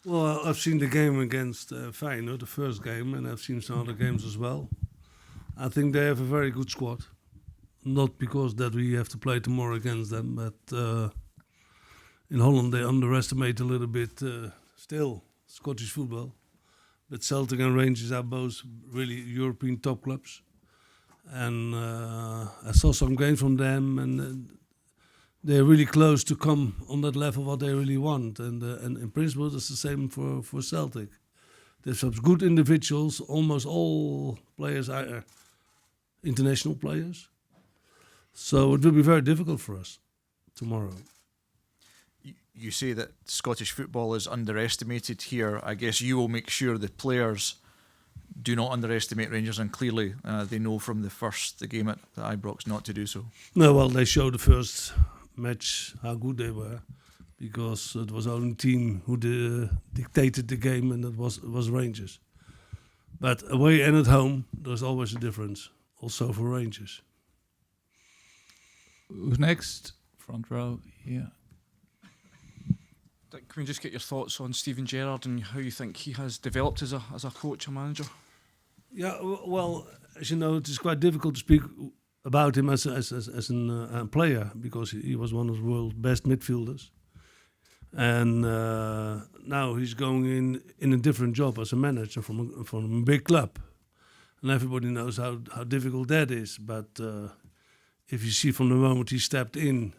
Well, I've seen the game against Feyenoord, the first game, and I've seen some other games as well. I think they have a very good squad. Not because that we have to play tomorrow against them, but in Holland they underestimate a little bit still Scottish football. But Celtic and Rangers are both really European top clubs. And I saw some games from them, and they're really close to come on that level what they really want. And in principle, it's the same for Celtic. There's some good individuals. Almost all players are international players. So it will be very difficult for us tomorrow. You say that Scottish football is underestimated here. I guess you will make sure the players do not underestimate Rangers, and clearly they know from the game at Ibrox not to do so. No, well, they showed the first match how good they were, because it was only team who dictated the game, and it was Rangers. But away and at home, there's always a difference, also for Rangers. Who's next? Front row, yeah. Can we just get your thoughts on Steven Gerrard and how you think he has developed as a coach and manager? Yeah, well, as you know, it is quite difficult to speak about him as a player, because he was one of the world's best midfielders. And now he's going in a different job as a manager from a big club. And everybody knows how difficult that is. But if you see from the moment he stepped in,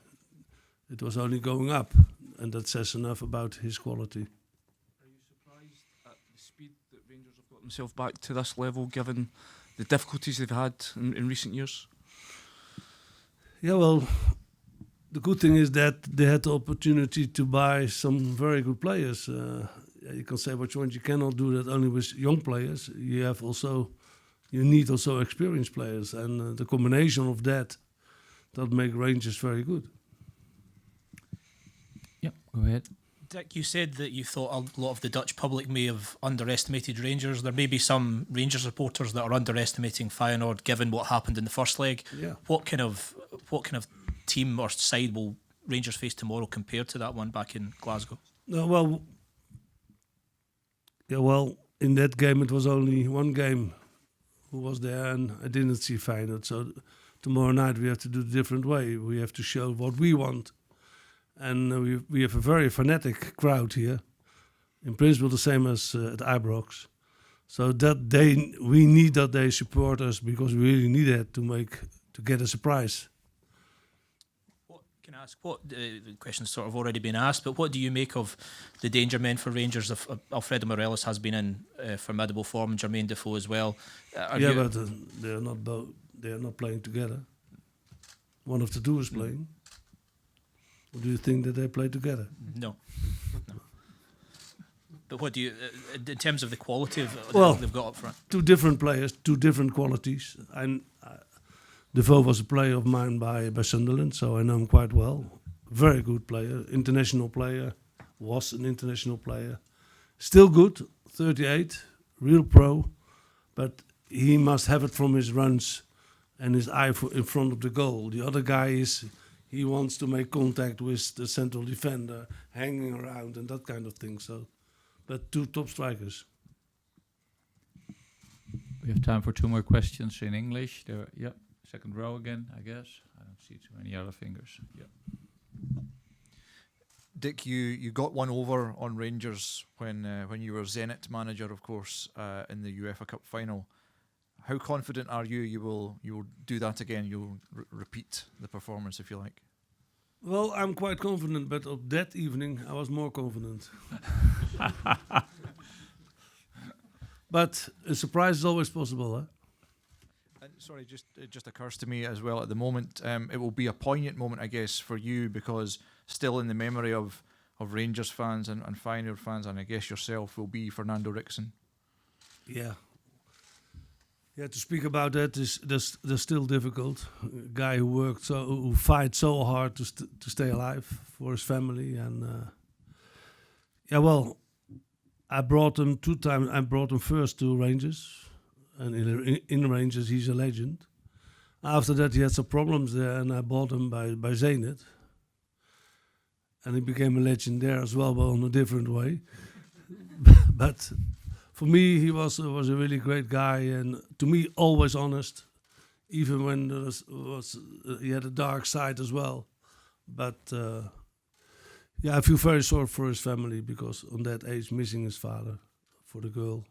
it was only going up. And that says enough about his quality. Are you surprised at the speed that Rangers have got themselves back to this level, given the difficulties they've had in recent years? Yeah, well, the good thing is that they had the opportunity to buy some very good players. You can say what you want. You cannot do that only with young players. You need also experienced players, and the combination of that make Rangers very good. Yeah, go ahead. Dick, you said that you thought a lot of the Dutch public may have underestimated Rangers. There may be some Rangers supporters that are underestimating Feyenoord, given what happened in the first leg. Yeah. What kind of team or side will Rangers face tomorrow compared to that one back in Glasgow? No, well, in that game it was only one game who was there, and I didn't see Feyenoord. So tomorrow night we have to do it a different way. We have to show what we want. And we have a very fanatic crowd here. In principle, the same as at Ibrox. So that we need that they support us, because we really need that to get a surprise. Can I ask what the question's sort of already been asked? But what do you make of the danger men for Rangers? If Alfredo Morelos has been in formidable form, and Jermaine Defoe as well. But they are not they are not playing together. One of the two is playing. Or do you think that they play together? No. But what do you, in terms of the quality of well, they've got up front? Two different players, two different qualities. And Defoe was a player of mine by Sunderland, so I know him quite well. Very good player, international player, was an international player. Still good, 38, real pro, but he must have it from his runs and his eye in front of the goal. The other guy he wants to make contact with the central defender, hanging around and that kind of thing. So, but two top strikers. We have time for two more questions in English. Second row again, I guess. I don't see too many other fingers. Yeah. Dick, you got one over on Rangers when you were Zenit manager, of course, in the UEFA Cup final. How confident are you will do that again? You'll repeat the performance, if you like. Well, I'm quite confident, but of that evening I was more confident. But a surprise is always possible, huh? And sorry, it just occurs to me as well at the moment. It will be a poignant moment, I guess, for you, because still in the memory of Rangers fans and Feyenoord fans, and I guess yourself, will be Fernando Ricksen. Yeah. Yeah, to speak about that that's still difficult. A guy who fights so hard to stay alive for his family, and I brought him 2 times. I brought him first to Rangers, and in Rangers he's a legend. After that he had some problems there, and I bought him by Zenit, and he became a legend there as well, but in a different way. But for me, he was a really great guy, and to me, always honest, even when there he had a dark side as well. But I feel very sorry for his family because on that age, missing his father for the girl.